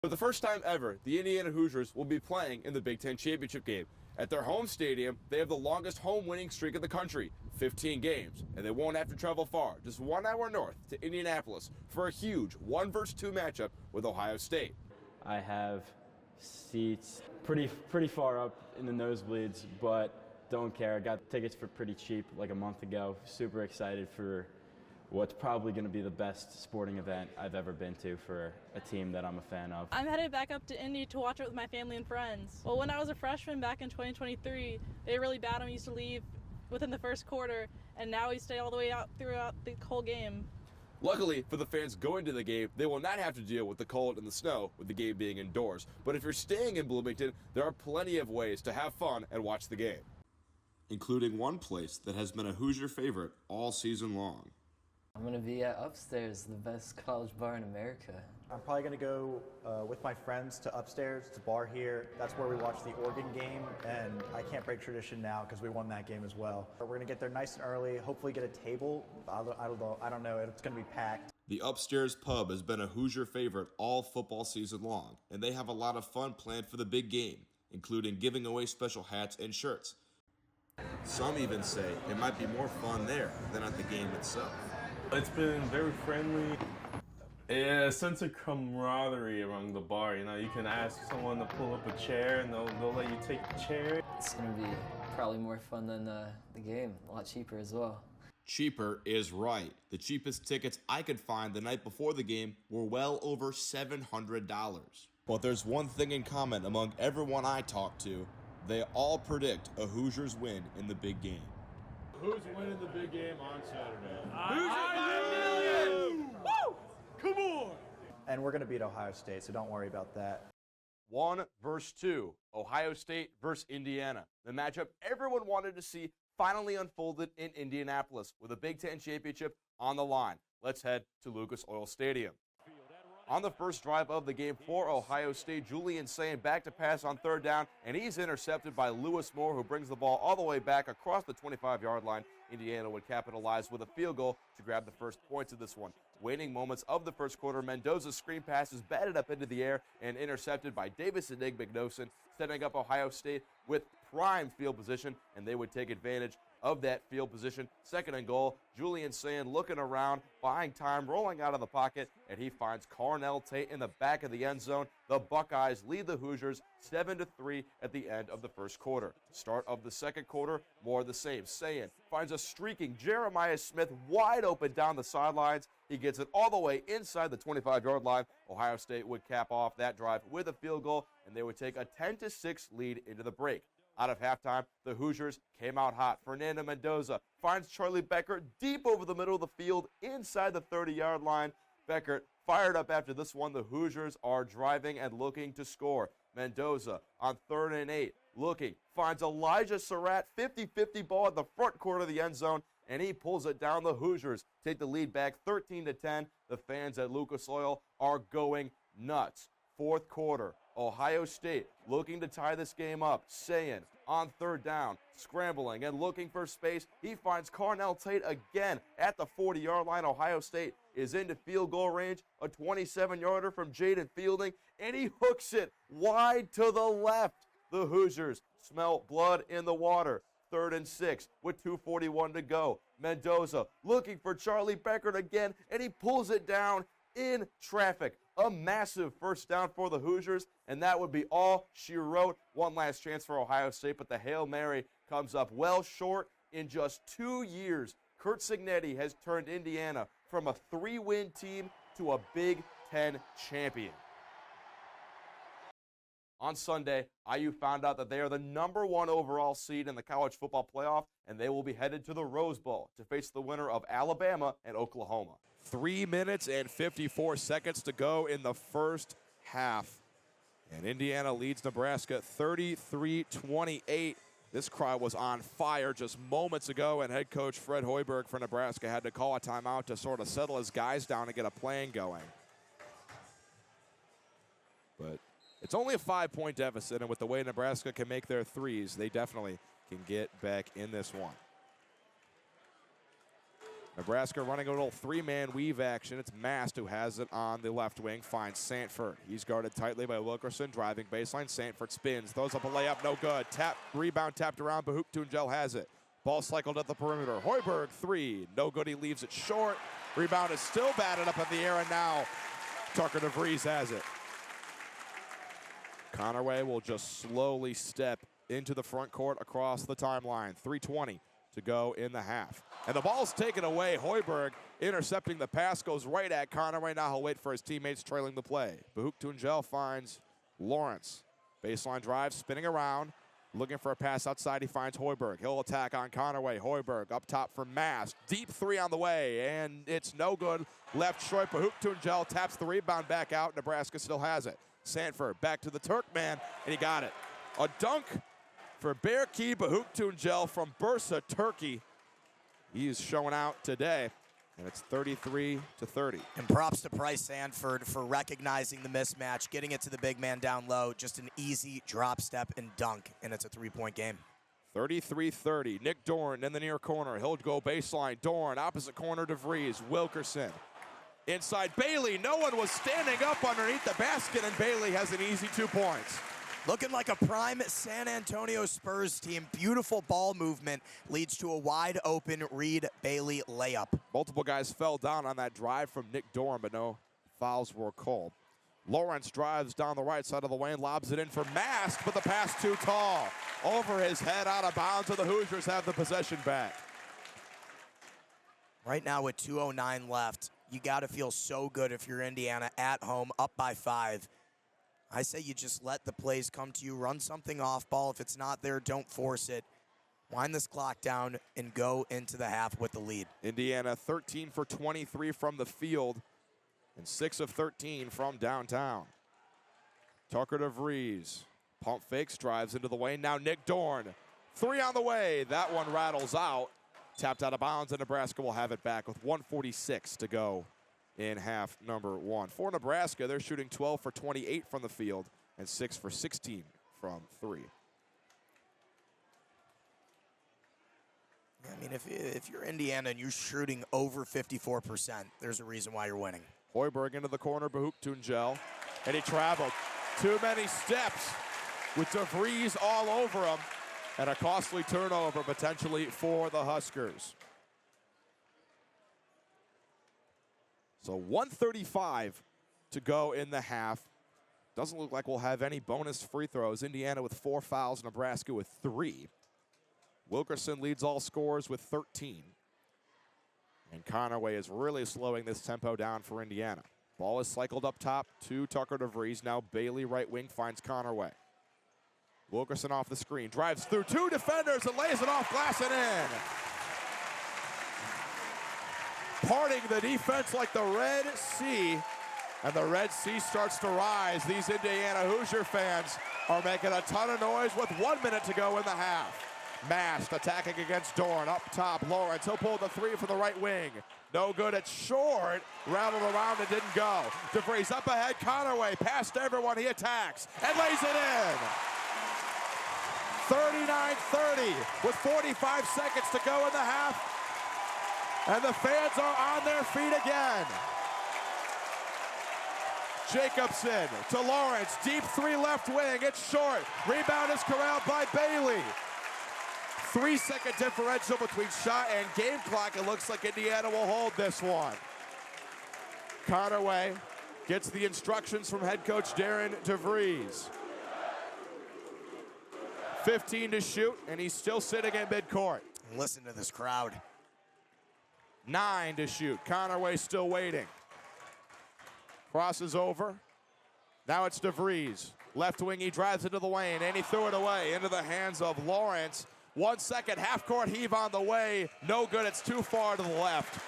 For the first time ever, the Indiana Hoosiers will be playing in the Big Ten Championship game. At their home stadium, they have the longest home winning streak in the country, 15 games, and they won't have to travel far, just 1 hour north to Indianapolis for a huge 1-versus-2 matchup with Ohio State. I have seats pretty far up in the nosebleeds, but don't care. I got tickets for pretty cheap like a month ago. Super excited for what's probably going to be the best sporting event I've ever been to for a team that I'm a fan of. I'm headed back up to Indy to watch it with my family and friends. Well, when I was a freshman back in 2023, they were really bad and we used to leave within the first quarter, and now we stay all the way out throughout the whole game. Luckily for the fans going to the game, they will not have to deal with the cold and the snow with the game being indoors. But if you're staying in Bloomington, there are plenty of ways to have fun and watch the game, including one place that has been a Hoosier favorite all season long. I'm going to be at Upstairs, the best college bar in America. I'm probably going to go with my friends to Upstairs. It's a bar here. That's where we watch the Oregon game, and I can't break tradition now because we won that game as well. We're going to get there nice and early, hopefully get a table. I don't know. It's going to be packed. The Upstairs Pub has been a Hoosier favorite all football season long, and they have a lot of fun planned for the big game, including giving away special hats and shirts. Some even say it might be more fun there than at the game itself. It's been very friendly. A sense of camaraderie around the bar. You know, you can ask someone to pull up a chair and they'll let you take the chair. It's going to be probably more fun than the game, a lot cheaper as well. Cheaper is right. The cheapest tickets I could find the night before the game were well over $700. But there's one thing in common among everyone I talk to. They all predict a Hoosiers win in the big game. Who's winning the big game on Saturday? I do! Woo! Come on! And we're going to beat Ohio State, so don't worry about that. 1 versus 2, Ohio State versus Indiana. The matchup everyone wanted to see finally unfolded in Indianapolis with a Big Ten championship on the line. Let's head to Lucas Oil Stadium. On the first drive of the game for Ohio State, Julian Sayin back to pass on third down, and he's intercepted by Lewis Moore, who brings the ball all the way back across the 25-yard line. Indiana would capitalize with a field goal to grab the first points of this one. Waning moments of the first quarter, Mendoza's screen pass is batted up into the air and intercepted by Davis and Igmignosin, setting up Ohio State with prime field position, and they would take advantage of that field position. Second and goal, Julian Sayin looking around, buying time, rolling out of the pocket, and he finds Carnell Tate in the back of the end zone. The Buckeyes lead the Hoosiers 7-3 at the end of the first quarter. Start of the second quarter, more of the same. Sayin finds a streaking Jeremiah Smith wide open down the sidelines. He gets it all the way inside the 25-yard line. Ohio State would cap off that drive with a field goal, and they would take a 10-6 lead into the break. Out of halftime, the Hoosiers came out hot. Fernando Mendoza finds Charlie Beckert deep over the middle of the field inside the 30-yard line. Beckert fired up after this one. The Hoosiers are driving and looking to score. Mendoza on 3rd and 8, looking, finds Elijah Surratt, 50-50 ball at the front corner of the end zone, and he pulls it down. The Hoosiers take the lead back 13-10. The fans at Lucas Oil are going nuts. Fourth quarter, Ohio State looking to tie this game up. Sayin on third down, scrambling and looking for space. He finds Carnell Tate again at the 40-yard line. Ohio State is into field goal range, a 27-yarder from Jaden Fielding, and he hooks it wide to the left. The Hoosiers smell blood in the water. 3rd and 6 with 2:41 to go. Mendoza looking for Charlie Beckert again, and he pulls it down in traffic. A massive first down for the Hoosiers, and that would be all she wrote. One last chance for Ohio State, but the Hail Mary comes up well short. In just 2 years, Curt Cignetti has turned Indiana from a 3-win team to a Big Ten champion. On Sunday, IU found out that they are the #1 overall seed in the college football playoff, and they will be headed to the Rose Bowl to face the winner of Alabama and Oklahoma. 3 minutes and 54 seconds to go in the first half. And Indiana leads Nebraska 33-28. This crowd was on fire just moments ago, and head coach Fred Hoiberg for Nebraska had to call a timeout to sort of settle his guys down and get a plan going. But it's only a 5-point deficit, and with the way Nebraska can make their threes, they definitely can get back in this one. Nebraska running a little three-man weave action. It's Mast who has it on the left wing, finds Sanford. He's guarded tightly by Wilkerson, driving baseline. Sanford spins, throws up a layup, no good. Rebound tapped around, Bahuk Tunjel has it. Ball cycled at the perimeter. Hoiberg, three, no good, he leaves it short. Rebound is still batted up in the air, and now Tucker DeVries has it. Conaway will just slowly step into the front court across the timeline. 3:20 to go in the half. And the ball's taken away. Hoiberg intercepting the pass, goes right at Conaway. Now he'll wait for his teammates trailing the play. Bahuk Tunjel finds Lawrence. Baseline drive, spinning around. Looking for a pass outside, he finds Hoiberg. He'll attack on Conaway. Hoiberg up top for Mast. Deep three on the way, and it's no good. Left short, Bahuk Tunjel taps the rebound back out. Nebraska still has it. Sanford back to the Turkman, and he got it. A dunk for Berkey Bahuk Tunjel from Bursa, Turkey. He is showing out today, and it's 33-30. And props to Bryce Sanford for recognizing the mismatch, getting it to the big man down low. Just an easy drop step and dunk, and it's a three-point game. 33-30. Nick Dorn in the near corner. He'll go baseline. Dorn, opposite corner, DeVries. Wilkerson. Inside Bailey. No one was standing up underneath the basket, and Bailey has an easy 2 points. Looking like a prime San Antonio Spurs team. Beautiful ball movement leads to a wide open Reed-Bailey layup. Multiple guys fell down on that drive from Nick Dorn, but no fouls were called. Lawrence drives down the right side of the lane, lobs it in for Mast, but the pass too tall. Over his head, out of bounds, and the Hoosiers have the possession back. Right now with 2:09 left, you got to feel so good if you're Indiana at home, up by 5. I say you just let the plays come to you, run something off ball. If it's not there, don't force it. Wind this clock down and go into the half with the lead. Indiana 13 for 23 from the field and 6 of 13 from downtown. Tucker DeVries, pump fakes, drives into the lane. Now Nick Dorn, three on the way. That one rattles out. Tapped out of bounds, and Nebraska will have it back with 1:46 to go in half number 1. For Nebraska, they're shooting 12 for 28 from the field and 6 for 16 from 3. I mean, if you're Indiana and you're shooting over 54%, there's a reason why you're winning. Hoiberg into the corner, Bahuk Tunjel, and he traveled. Too many steps with DeVries all over him, and a costly turnover potentially for the Huskers. So 1:35 to go in the half. Doesn't look like we'll have any bonus free throws. Indiana with 4 fouls, Nebraska with 3. Wilkerson leads all scorers with 13. And Conaway is really slowing this tempo down for Indiana. Ball is cycled up top to Tucker DeVries. Now Bailey, right wing, finds Conaway. Wilkerson off the screen, drives through 2 defenders and lays it off glass and in. Parting the defense like the Red Sea, and the Red Sea starts to rise. These Indiana Hoosier fans are making a ton of noise with 1 minute to go in the half. Mast attacking against Dorn, up top, Lawrence, he'll pull the 3 from the right wing. No good, it's short, rattled around and didn't go. DeVries up ahead, Conaway, past everyone, he attacks, and lays it in. 39-30 with 45 seconds to go in the half. And the fans are on their feet again. Jacobson to Lawrence, deep 3 left wing, it's short. Rebound is corralled by Bailey. 3-second differential between shot and game clock. It looks like Indiana will hold this one. Conaway gets the instructions from head coach Darren DeVries. 15 to shoot, and he's still sitting in midcourt. Listen to this crowd. 9 to shoot. Conaway still waiting. Crosses over. Now it's DeVries. Left wing, he drives into the lane, and he threw it away into the hands of Lawrence. 1 second, half-court heave on the way. No good, it's too far to the left.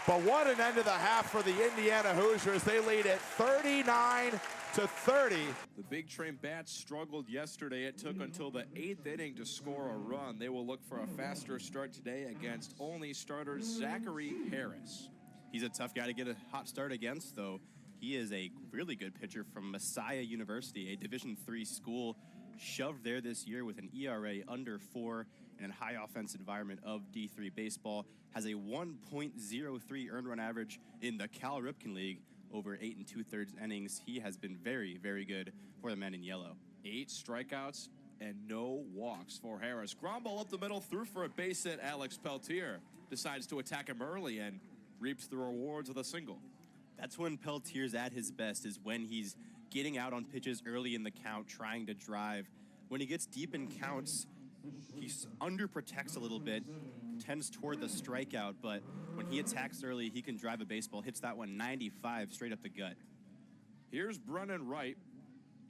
But what an end to the half for the Indiana Hoosiers. They lead at 39-30. The Big Train Bats struggled yesterday. It took until the 8th inning to score a run. They will look for a faster start today against only starter Zachary Harris. He's a tough guy to get a hot start against, though. He is a really good pitcher from Messiah University, a Division III school, shoved there this year with an ERA under 4 in a high offense environment of D3 baseball. Has a 1.03 earned run average in the Cal Ripken League over 8 2/3 innings. He has been very, very good for the men in yellow. 8 strikeouts and no walks for Harris. Ground ball up the middle, through for a base hit. Alex Peltier decides to attack him early and reaps the rewards with a single. That's when Peltier's at his best, is when he's getting out on pitches early in the count, trying to drive. When he gets deep in counts, he underprotects a little bit, tends toward the strikeout, but when he attacks early, he can drive a baseball. Hits that one 95 straight up the gut. Here's Brennan Wright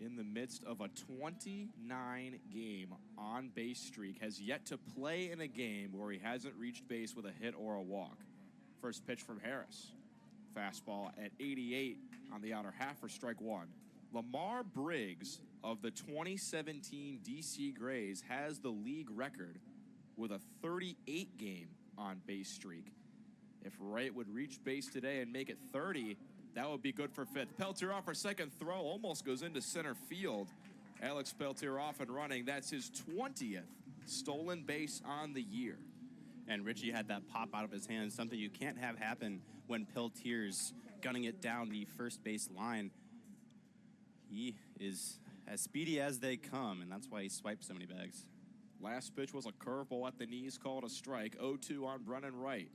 in the midst of a 29-game on-base streak. Has yet to play in a game where he hasn't reached base with a hit or a walk. First pitch from Harris. Fastball at 88 on the outer half for strike one. Lamar Briggs of the 2017 DC Grays has the league record with a 38-game on-base streak. If Wright would reach base today and make it 30, that would be good for fifth. Peltier off for second throw, almost goes into center field. Alex Peltier off and running. That's his 20th stolen base on the year. And Richie had that pop out of his hands, something you can't have happen when Peltier's gunning it down the first base line. He is as speedy as they come, and that's why he swiped so many bags. Last pitch was a curveball at the knees, called a strike. 0-2 on Brennan Wright.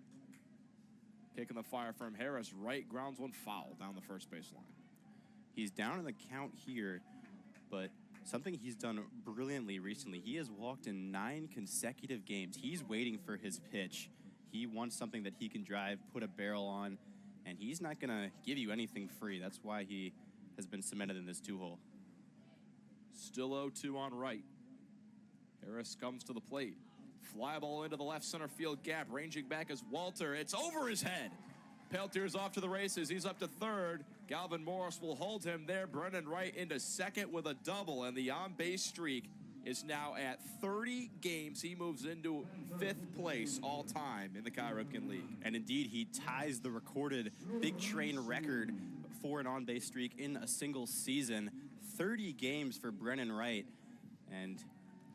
Kicking the fire from Harris. Wright grounds one foul down the first base line. He's down in the count here, but something he's done brilliantly recently, he has walked in 9 consecutive games. He's waiting for his pitch. He wants something that he can drive, put a barrel on, and he's not going to give you anything free. That's why he has been cemented in this 2-hole. Still 0-2 on Wright. Harris comes to the plate. Fly ball into the left center field gap. Ranging back is Walter. It's over his head. Peltier's off to the races. He's up to third. Galvin Morris will hold him there. Brennan Wright into second with a double, and the on-base streak is now at 30 games. He moves into 5th place all-time in the Cal Ripken League. And indeed, he ties the recorded Big Train record for an on-base streak in a single season. 30 games for Brennan Wright, and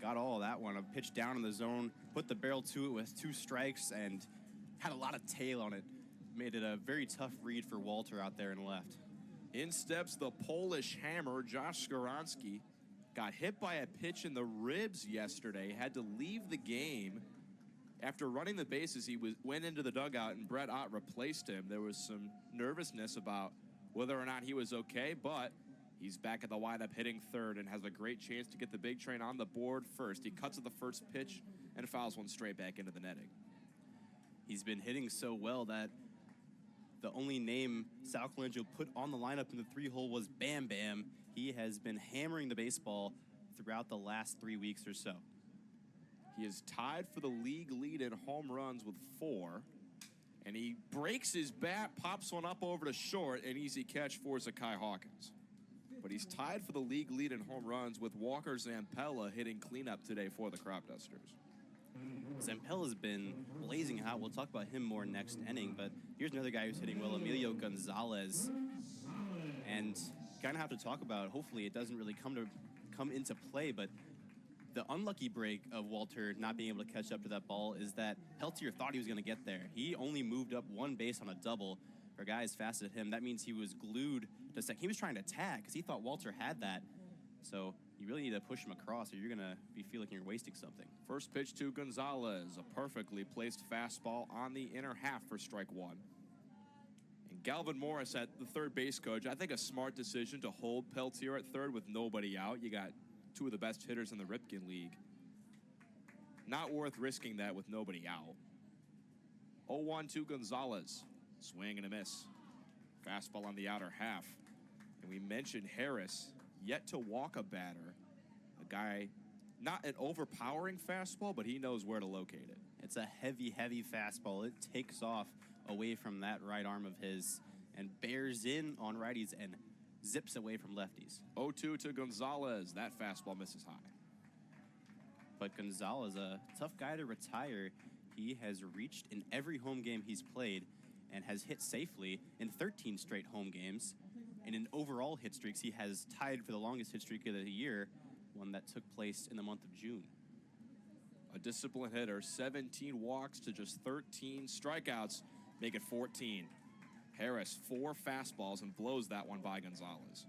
got all of that one. A pitch down in the zone, put the barrel to it with 2 strikes, and had a lot of tail on it. Made it a very tough read for Walter out there in left. In steps the Polish hammer, Josh Skoronski. Got hit by a pitch in the ribs yesterday, had to leave the game. After running the bases, he went into the dugout, and Brett Ott replaced him. There was some nervousness about whether or not he was okay, but he's back at the lineup hitting third and has a great chance to get the Big Train on the board first. He cuts at the first pitch and fouls one straight back into the netting. He's been hitting so well that the only name Sal Colangelo put on the lineup in the 3-hole was Bam Bam. He has been hammering the baseball throughout the last 3 weeks or so. He is tied for the league lead in home runs with 4. And he breaks his bat, pops one up over to short, an easy catch for Zakai Hawkins. But he's tied for the league lead in home runs with Walker Zampella hitting cleanup today for the Crop Dusters. Zampella's been blazing hot. We'll talk about him more next inning, but here's another guy who's hitting well, Emilio Gonzalez. And kind of have to talk about, hopefully it doesn't really come into play, but the unlucky break of Walter not being able to catch up to that ball is that Peltier thought he was going to get there. He only moved up 1 base on a double. For a guy as fast as him, that means he was glued to second. He was trying to tag because he thought Walter had that. So you really need to push him across or you're going to be feeling like you're wasting something. First pitch to Gonzalez, a perfectly placed fastball on the inner half for strike one. And Galvin Morris at the third base coach. I think a smart decision to hold Peltier at third with nobody out. You got 2 of the best hitters in the Ripken League. Not worth risking that with nobody out. 0-1 to Gonzalez. Swing and a miss. Fastball on the outer half. And we mentioned Harris, yet to walk a batter. A guy, not an overpowering fastball, but he knows where to locate it. It's a heavy, heavy fastball. It takes off away from that right arm of his and bears in on righties and zips away from lefties. 0-2 to Gonzalez. That fastball misses high. But Gonzalez, a tough guy to retire. He has reached in every home game he's played and has hit safely in 13 straight home games. And in overall hit streaks, he has tied for the longest hit streak of the year, one that took place in the month of June. a disciplined hitter. 17 walks to just 13 strikeouts, make it 14. Harris, 4 fastballs and blows that one by Gonzalez.